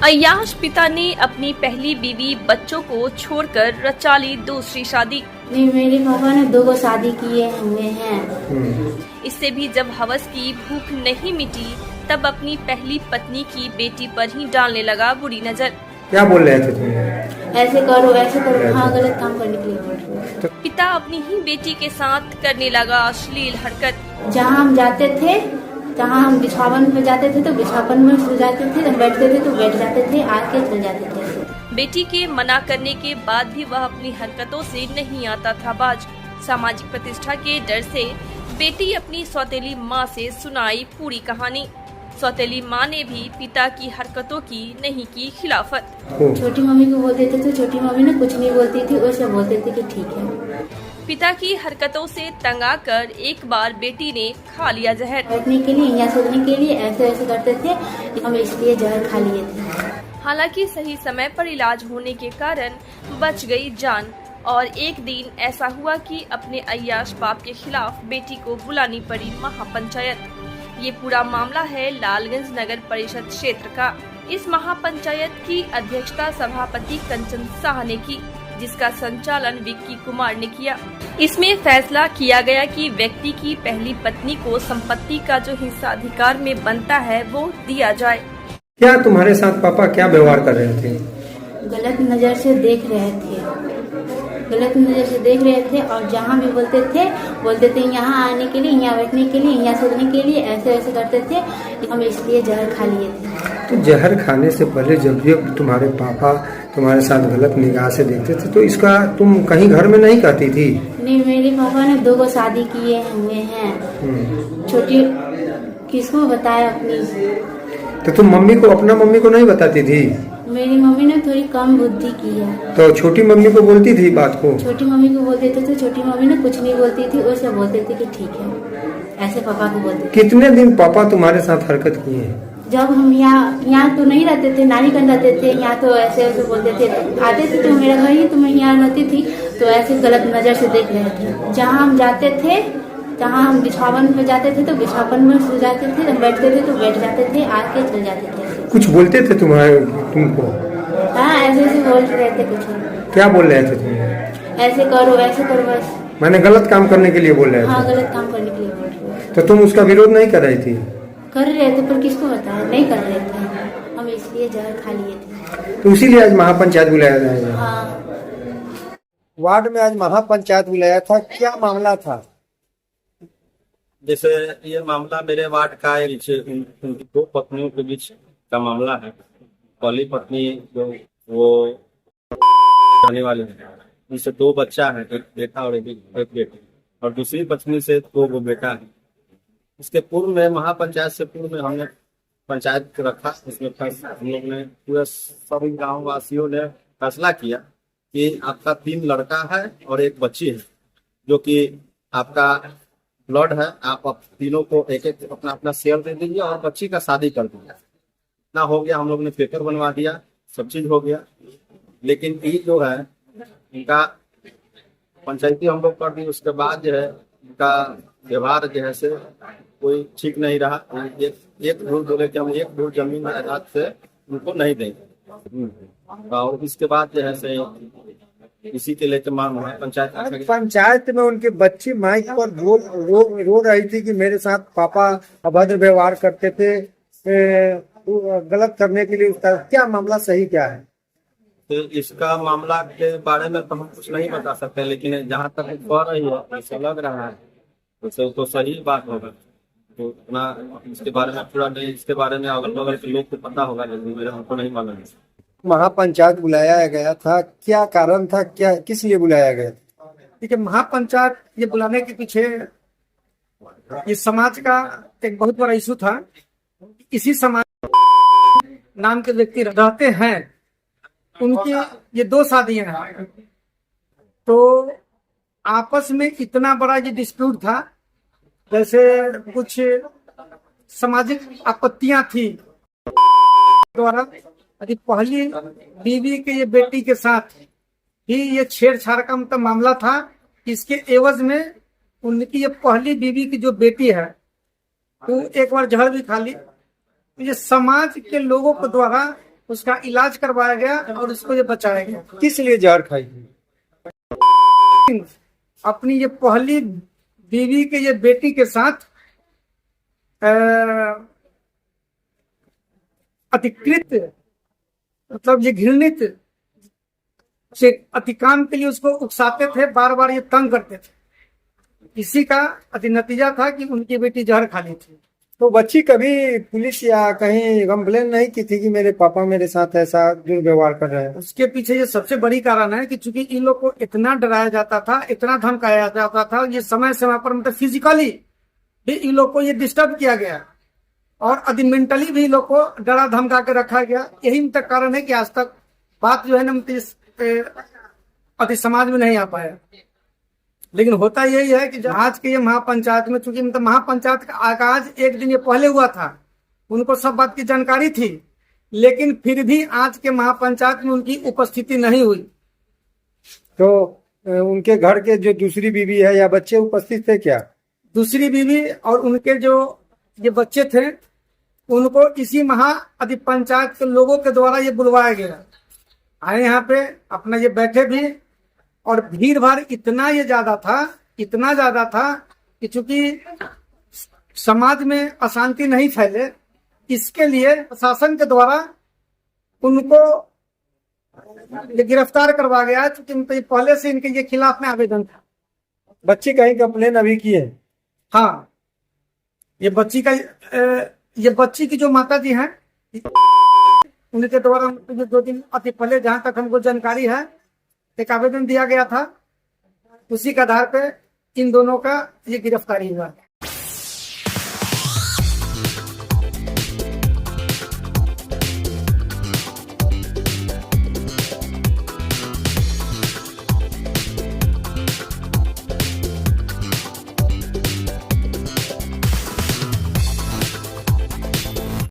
अय्याश पिता ने अपनी पहली बीवी बच्चों को छोड़कर रचा ली दूसरी शादी। नहीं, मेरे पापा ने 2 शादी किए हुए हैं। इससे भी जब हवस की भूख नहीं मिटी तब अपनी पहली पत्नी की बेटी पर ही डालने लगा बुरी नजर। क्या बोल रहे थे तुम? ऐसे करो, हाँ गलत काम करने के लिए बोल रहे हो। पिता अपनी ही बेटी के साथ करने लगा अश्लील हरकत। जहाँ हम जाते थे, जहाँ हम बिछावन पे जाते थे तो बिछावन में सो जाते थे, जब बैठते थे तो बैठ जाते थे, आके चल जाते थे। बेटी के मना करने के बाद भी वह अपनी हरकतों से नहीं आता था बाज। सामाजिक प्रतिष्ठा के डर से बेटी अपनी सौतेली माँ से सुनाई पूरी कहानी। सौतेली माँ ने भी पिता की हरकतों की नहीं की खिलाफत। छोटी मम्मी को बोलते थे तो छोटी मम्मी ने कुछ नहीं बोलती थी, वो सब बोलते थे कि ठीक है। पिता की हरकतों से तंग आकर एक बार बेटी ने खा लिया जहर। बैठने के लिए या सोने के लिए ऐसे ऐसे करते थे, हम इसलिए जहर खा लिए थे। हालांकि सही समय पर इलाज होने के कारण बच गई जान। और एक दिन ऐसा हुआ कि अपने अय्याश बाप के खिलाफ बेटी को बुलानी पड़ी महापंचायत। ये पूरा मामला है लालगंज नगर परिषद क्षेत्र का। इस महापंचायत की अध्यक्षता सभापति कंचन शाह ने की, जिसका संचालन विक्की कुमार ने किया। इसमें फैसला किया गया कि व्यक्ति की पहली पत्नी को संपत्ति का जो हिस्सा अधिकार में बनता है वो दिया जाए। क्या तुम्हारे साथ पापा क्या व्यवहार कर रहे थे? गलत नजर से देख रहे थे और जहाँ भी बोलते थे यहाँ आने के लिए, यहाँ बैठने के लिए, यहाँ सोने के लिए, ऐसे ऐसे करते थे, हम इसलिए जहर खा लिए थे। तो जहर खाने से पहले जब भी तुम्हारे पापा तुम्हारे साथ गलत निगाह से देखते थे तो इसका तुम कहीं घर में नहीं कहती थी? नहीं, मेरे पापा ने 2 शादी किए हुए हैं। छोटी किसको बताया अपनी? तो तुम अपना मम्मी को नहीं बताती थी? मेरी मम्मी ने थोड़ी कम बुद्धि की है। तो छोटी मम्मी को बोलती थी बात को? छोटी मम्मी को बोलते थे तो छोटी मम्मी ने कुछ नहीं बोलती थी, वो सब बोलते थे कि ठीक है, ऐसे पापा को बोलते थे। कितने दिन पापा तुम्हारे साथ हरकत किए हैं? जब हम यहाँ तो नहीं रहते थे, नानी कन रहते थे, यहाँ तो ऐसे ऐसे बोलते थे। आते थे तो मेरा घर ही तो मैं यहाँ रहती थी, तो ऐसे गलत नजर से देख रहे थे। जहाँ हम जाते थे, जहाँ हम बिछावन पे जाते थे तो बिछावन में सो जाते थे, जब बैठते थे तो बैठ जाते थे, आके चल जाते थे। कुछ बोलते थे तुमको? हाँ, ऐसे ऐसे बोल रहे थे। कुछ क्या बोल रहे थे तुम? ऐसे करो बस। मैंने गलत काम करने के लिए बोल रहे थे? हाँ, गलत काम करने के लिए बोल रहे थे। तो तुम उसका विरोध नहीं कर रही थी? कर रहे थे, पर किसको बताया, नहीं कर रहे थे, हम इसलिए जहर खा लिए थे। तो इसीलिए आज महापंचायत बुलाया जाएगा। हाँ। वार्ड में आज महापंचायत बुलाया था, क्या मामला था? जैसे ये मामला मेरे वार्ड का उनकी 2 पत्नियों के बीच का मामला है। पहली पत्नी जो वो रहने वाली है, उनसे 2 बच्चा है, एक बेटा और एक बेटी, और दूसरी पत्नी से 2 बेटा है। इसके पूर्व में महापंचायत से पूर्व में हमने पंचायत रखा। इसमें हम लोग ने पूरे सभी गाँव वासियों ने फैसला किया कि आपका 3 लड़का है और 1 बच्ची है, जो कि आपका ब्लड है। आप तीनों को एक एक अपना अपना शेयर दे दीजिए और बच्ची का शादी कर दीजिए। ना हो गया, हम लोग ने पेपर बनवा दिया, सब चीज हो गया। लेकिन ये जो है इनका पंचायती हम लोग कर दी, उसके बाद जो है इनका व्यवहार जो है से कोई ठीक नहीं रहा। एक ढूंढ बोले कि हम 1 ढूंढ जमीन जायदाद से उनको नहीं देंगे, और इसके बाद जो है से इसी के लेकर मांग है पंचायत में उनके बच्ची माइक पर रो रही थी कि मेरे साथ पापा अभद्र व्यवहार करते थे, गलत करने के लिए। उसका क्या मामला सही क्या है? तो इसका मामला के बारे में तो हम कुछ नहीं बता सकते, लेकिन जहाँ तक कह रही है ऐसा लग रहा है तो सही बात होगा। तो इतना इसके बारे में पूरा नहीं, इसके बारे में अगल बगल के लोग को पता होगा, लेकिन मेरे हमको नहीं मालूम है। महापंचायत बुलाया गया था, क्या कारण था, क्या किस लिए बुलाया गया था? देखिए, महापंचायत ये बुलाने के पीछे इस समाज का एक बहुत बड़ा इशू था। इसी समाज नाम के व्यक्ति रहते हैं, उनकी ये 2 शादियां हैं, तो आपस में इतना बड़ा ये डिस्प्यूट था। जैसे कुछ सामाजिक आपत्तियां थी द्वारा, यदि पहली बीवी के ये बेटी के साथ ही ये छेड़छाड़ का मतलब मामला था। इसके एवज में उनकी ये पहली बीवी की जो बेटी है वो एक बार जहर भी खा ली। ये समाज के लोगों के द्वारा उसका इलाज करवाया गया और उसको ये बचाया गया। किस लिए जहर खाई थी? अपनी ये पहली बीवी के ये बेटी के साथ अधिकृत मतलब ये घृणित से अतिकाम के लिए उसको उकसाते थे, बार बार ये तंग करते थे। इसी का अति नतीजा था कि उनकी बेटी जहर खा ली थी। तो बच्ची कभी पुलिस या कहीं कंप्लेन नहीं की थी कि मेरे पापा मेरे साथ ऐसा दुर्व्यवहार कर रहे हैं? उसके पीछे ये सबसे बड़ी कारण है कि चूंकि इन लोग को इतना डराया जाता था, इतना धमकाया जाता था, ये समय समय पर मतलब फिजिकली भी इन लोग को ये डिस्टर्ब किया गया और अति मेंटली भी इन लोग को डरा धमका के रखा गया। यही तक कारण है कि आज तक बात जो है ना अति समाज में नहीं आ पाया। लेकिन होता यही है कि आज के ये महापंचायत में, चूंकि मतलब महापंचायत का आगाज एक दिन ये पहले हुआ था, उनको सब बात की जानकारी थी, लेकिन फिर भी आज के महापंचायत में उनकी उपस्थिति नहीं हुई। तो उनके घर के जो दूसरी बीवी है या बच्चे उपस्थित थे क्या? दूसरी बीवी और उनके जो ये बच्चे थे उनको इसी महाअधिपंचायत के लोगों के द्वारा ये बुलवाया गया। आए यहाँ पे अपना ये बैठे भी और भीड़ भाड़ इतना ज्यादा था कि चूंकि समाज में अशांति नहीं फैले, इसके लिए प्रशासन के द्वारा उनको ये गिरफ्तार करवा गया, क्योंकि पहले से इनके ये खिलाफ में आवेदन था। बच्ची कहीं कंप्लेन अभी की है? हाँ, ये बच्ची की जो माता जी हैं उनके द्वारा 2 दिन अति पहले जहां तक हमको जानकारी है एक आवेदन दिया गया था, उसी के आधार पे इन दोनों का ये गिरफ्तारी हुआ।